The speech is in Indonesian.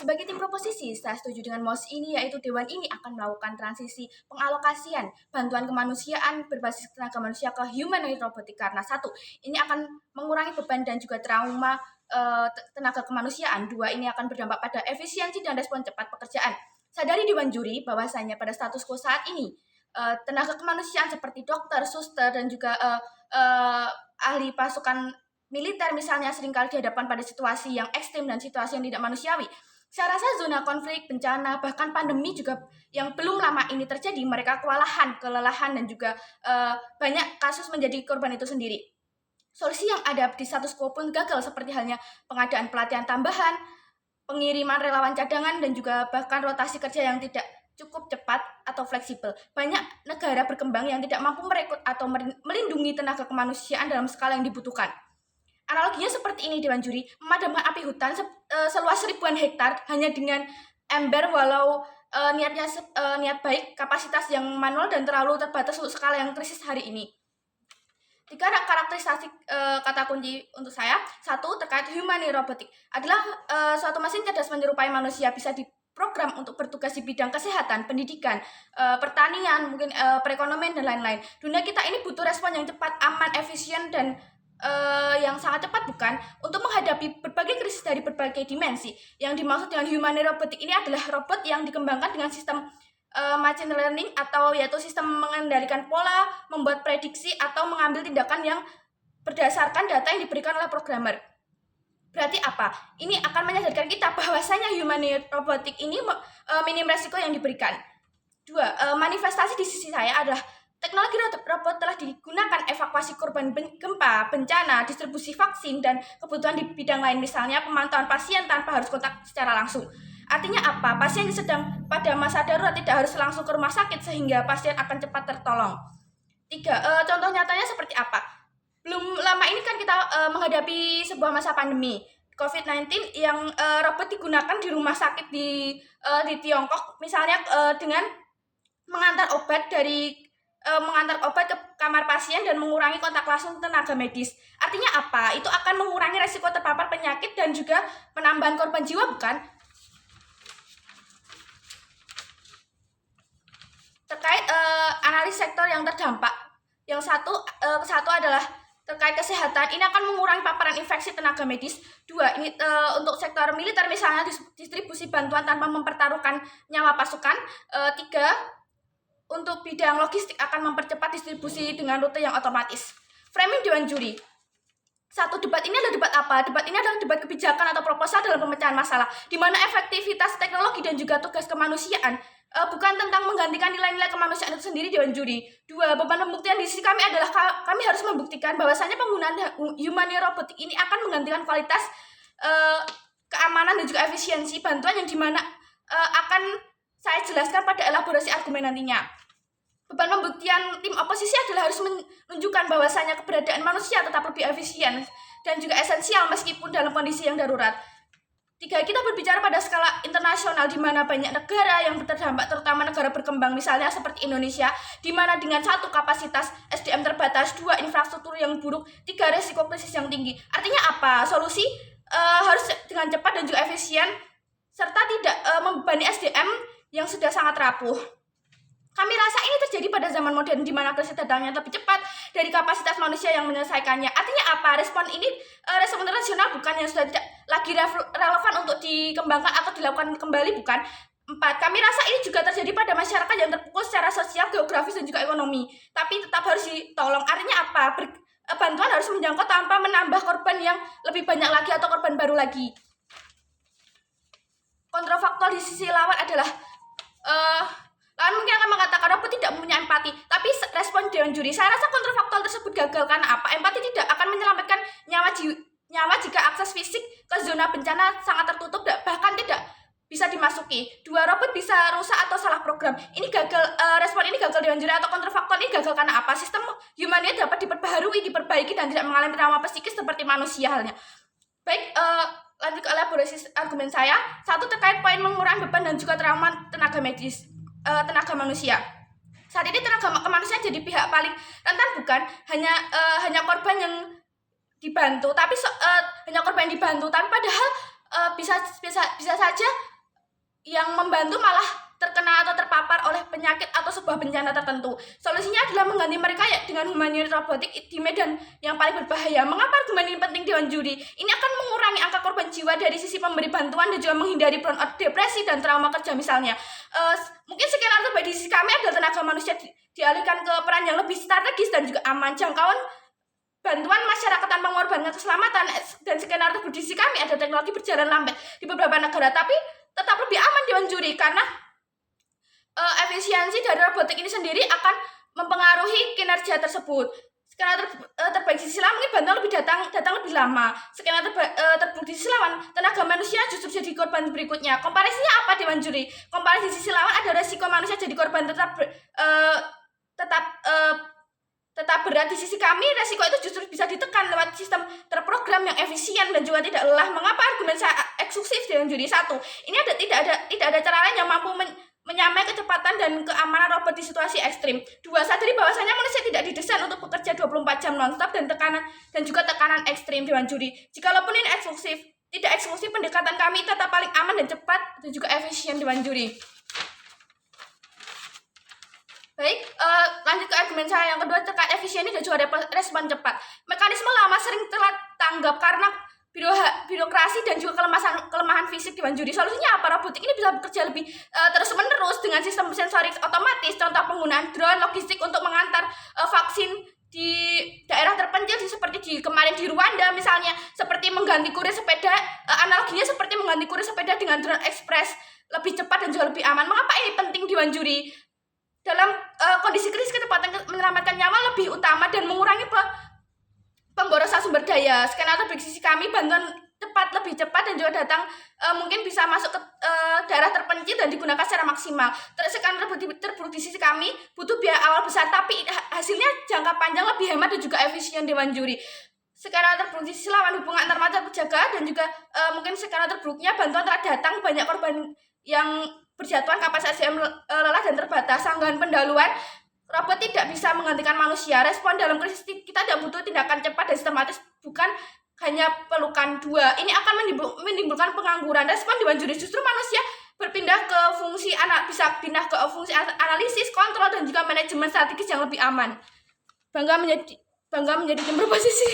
Sebagai tim proposisi, saya setuju dengan MOS ini, yaitu Dewan ini akan melakukan transisi pengalokasian bantuan kemanusiaan berbasis tenaga manusia ke humanoid robotik karena satu, ini akan mengurangi beban dan juga trauma tenaga kemanusiaan. Dua, ini akan berdampak pada efisiensi dan respon cepat pekerjaan. Sadari Dewan Juri bahwasanya pada status quo saat ini, tenaga kemanusiaan seperti dokter, suster, dan juga ahli pasukan militer misalnya seringkali dihadapkan pada situasi yang ekstrim dan situasi yang tidak manusiawi. Saya rasa zona konflik, bencana, bahkan pandemi juga yang belum lama ini terjadi, mereka kewalahan, kelelahan, dan juga banyak kasus menjadi korban itu sendiri. Solusi yang ada di status quo pun gagal, seperti halnya pengadaan pelatihan tambahan, pengiriman relawan cadangan, dan juga bahkan rotasi kerja yang tidak cukup cepat atau fleksibel. Banyak negara berkembang yang tidak mampu merekrut atau melindungi tenaga kemanusiaan dalam skala yang dibutuhkan. Analoginya seperti ini, Dewan Juri, memadamkan api hutan seluas ribuan hektar hanya dengan ember, walau niat baik, kapasitas yang manual dan terlalu terbatas untuk skala yang krisis hari ini. 3 karakteristik kata kunci untuk saya. 1, terkait humanoid robotik adalah suatu mesin cerdas menyerupai manusia, bisa diprogram untuk bertugas di bidang kesehatan, pendidikan, pertanian, mungkin perekonomian dan lain-lain. Dunia kita ini butuh respon yang cepat, aman, efisien, dan yang sangat cepat, bukan, untuk menghadapi berbagai krisis dari berbagai dimensi. Yang dimaksud dengan humanoid robotik ini adalah robot yang dikembangkan dengan sistem machine learning, atau yaitu sistem mengendalikan pola, membuat prediksi, atau mengambil tindakan yang berdasarkan data yang diberikan oleh programmer. Berarti apa? Ini akan menyadarkan kita bahwasanya humanoid robotik ini minim resiko yang diberikan. 2, manifestasi di sisi saya adalah teknologi robot telah digunakan evakuasi korban gempa, bencana, distribusi vaksin, dan kebutuhan di bidang lain, misalnya pemantauan pasien tanpa harus kontak secara langsung. Artinya apa? Pasien yang sedang pada masa darurat tidak harus langsung ke rumah sakit, sehingga pasien akan cepat tertolong. 3, contoh nyatanya seperti apa? Belum lama ini kan kita menghadapi sebuah masa pandemi COVID-19 yang robot digunakan di rumah sakit di Tiongkok, misalnya dengan mengantar obat ke kamar pasien dan mengurangi kontak langsung tenaga medis. Artinya apa? Itu akan mengurangi resiko terpapar penyakit dan juga penambahan korban jiwa, bukan? Terkait analis sektor yang terdampak, yang satu adalah terkait kesehatan, ini akan mengurangi paparan infeksi tenaga medis. 2, ini untuk sektor militer misalnya, distribusi bantuan tanpa mempertaruhkan nyawa pasukan. 3, untuk bidang logistik akan mempercepat distribusi dengan rute yang otomatis. Framing Dewan Juri. 1, debat ini adalah debat apa? Debat ini adalah debat kebijakan atau proposal dalam pemecahan masalah, di mana efektivitas teknologi dan juga tugas kemanusiaan bukan tentang menggantikan nilai-nilai kemanusiaan itu sendiri, Dewan Juri. 2, beban pembuktian di sisi kami adalah kami harus membuktikan bahwasanya penggunaan humanoid robotik ini akan menggantikan kualitas, keamanan, dan juga efisiensi bantuan, yang dimana akan saya jelaskan pada elaborasi argumen nantinya. Beban pembuktian tim oposisi adalah harus menunjukkan bahwasanya keberadaan manusia tetap lebih efisien dan juga esensial meskipun dalam kondisi yang darurat. 3, kita berbicara pada skala internasional, di mana banyak negara yang terdampak, terutama negara berkembang misalnya seperti Indonesia, di mana dengan 1, kapasitas SDM terbatas, 2, infrastruktur yang buruk, 3, resiko krisis yang tinggi. Artinya apa? Solusi harus dengan cepat dan juga efisien, serta tidak membebani SDM yang sudah sangat rapuh. Kami rasa ini terjadi pada zaman modern, di mana krisis datangnya lebih cepat dari kapasitas manusia yang menyelesaikannya. Artinya apa? Respon ini respon internasional, bukan, yang sudah tidak lagi relevan untuk dikembangkan atau dilakukan kembali, bukan. 4, kami rasa ini juga terjadi pada masyarakat yang terpukul secara sosial, geografis, dan juga ekonomi, tapi tetap harus ditolong. Artinya apa? Bantuan harus menjangkau tanpa menambah korban yang lebih banyak lagi atau korban baru lagi. Kontrafaktual di sisi lawan adalah lawan mungkin akan mengatakan robot tidak punya empati, tapi respon Dewan Juri, saya rasa kontrafaktual tersebut gagal. Karena apa? Empati tidak akan menyelamatkan nyawa jika akses fisik ke zona bencana sangat tertutup, bahkan tidak bisa dimasuki. 2, robot bisa rusak atau salah program. Ini gagal, respon ini gagal Dewan Juri, atau kontrafaktual ini gagal karena apa? Sistem humanoid dapat diperbaiki dan tidak mengalami trauma psikis seperti manusia halnya. Baik, lanjut ke elaborasi argumen saya. 1, terkait poin mengurangi beban dan juga trauma tenaga medis, tenaga manusia. Saat ini tenaga kemanusiaan jadi pihak paling rentan, bukan hanya korban yang dibantu, tapi hanya korban yang dibantu, tapi padahal bisa saja yang membantu malah terkena atau terpapar oleh penyakit atau sebuah bencana tertentu. Solusinya adalah mengganti mereka ya dengan humanoid robotik di medan yang paling berbahaya. Mengapa argumen ini penting Dewan Juri? Ini akan mengurangi angka korban jiwa dari sisi pemberi bantuan dan juga menghindari burnout, depresi, dan trauma kerja misalnya. Mungkin skenario terbaik di sisi kami adalah tenaga manusia dialihkan ke peran yang lebih strategis dan juga aman. Jangkauan bantuan masyarakat tanpa mengorbankan keselamatan, dan skenario terbaik di sisi kami ada teknologi berjalan lambat di beberapa negara, tapi tetap lebih aman Dewan Juri, karena efisiensi dari robotik ini sendiri akan mempengaruhi kinerja tersebut. Skenario terbaik di sisi lawan mungkin bantuan lebih datang lebih lama. Skenario terburuk di sisi lawan, tenaga manusia justru jadi korban berikutnya. Komparasinya apa Dewan Juri? Komparasi di sisi lawan ada resiko manusia jadi korban tetap berat. Di sisi kami, resiko itu justru bisa ditekan lewat sistem terprogram yang efisien dan juga tidak lelah. Mengapa argumen saya eksklusif Dewan Juri? Satu, ini tidak ada cara lain yang mampu menyamai kecepatan dan keamanan robot di situasi ekstrim. Dua, sadari bahwasanya manusia tidak didesain untuk bekerja 24 jam nonstop dan juga tekanan ekstrim Dewan Juri. Jikalaupun ini tidak eksklusif, pendekatan kami tetap paling aman dan cepat dan juga efisien Dewan Juri. Baik, lanjut ke argumen saya yang kedua terkait efisien dan juga respon cepat. Mekanisme lama sering telat tanggap karena birokrasi dan juga kelemahan fisik Dewan Juri. Solusinya apa? Robotik ini bisa bekerja lebih terus-menerus dengan sistem sensorik otomatis. Contoh penggunaan drone logistik untuk mengantar vaksin di daerah terpencil seperti kemarin di Rwanda misalnya, seperti mengganti kurir sepeda, analoginya seperti mengganti kurir sepeda dengan drone ekspres, lebih cepat dan juga lebih aman. Mengapa ini penting Dewan Juri? Dalam kondisi krisis, kecepatan menyelamatkan nyawa lebih utama dan mengurangi pemborosan sumber daya. Skenario terbaik sisi kami, bantuan lebih cepat dan juga datang mungkin bisa masuk ke daerah terpencil dan digunakan secara maksimal. Skenario terburuk di sisi kami butuh biaya awal besar, tapi hasilnya jangka panjang lebih hemat dan juga efisien Dewan Juri. Skenario terburuk di sisi lawan, hubungan antar mata penjaga dan juga mungkin skenario terburuknya bantuan telah datang, banyak korban yang berjatuhan, kapasitas SDM lelah dan terbatas. Sanggahan pendahuluan, robot tidak bisa menggantikan manusia. Respon dalam krisis kita tidak butuh tindakan cepat dan sistematis, bukan hanya pelukan dua. Ini akan menimbulkan pengangguran. Respon Dewan Juri, justru manusia berpindah ke fungsi analisis, kontrol, dan juga manajemen strategis yang lebih aman. Bangga menjadi tim berposisi.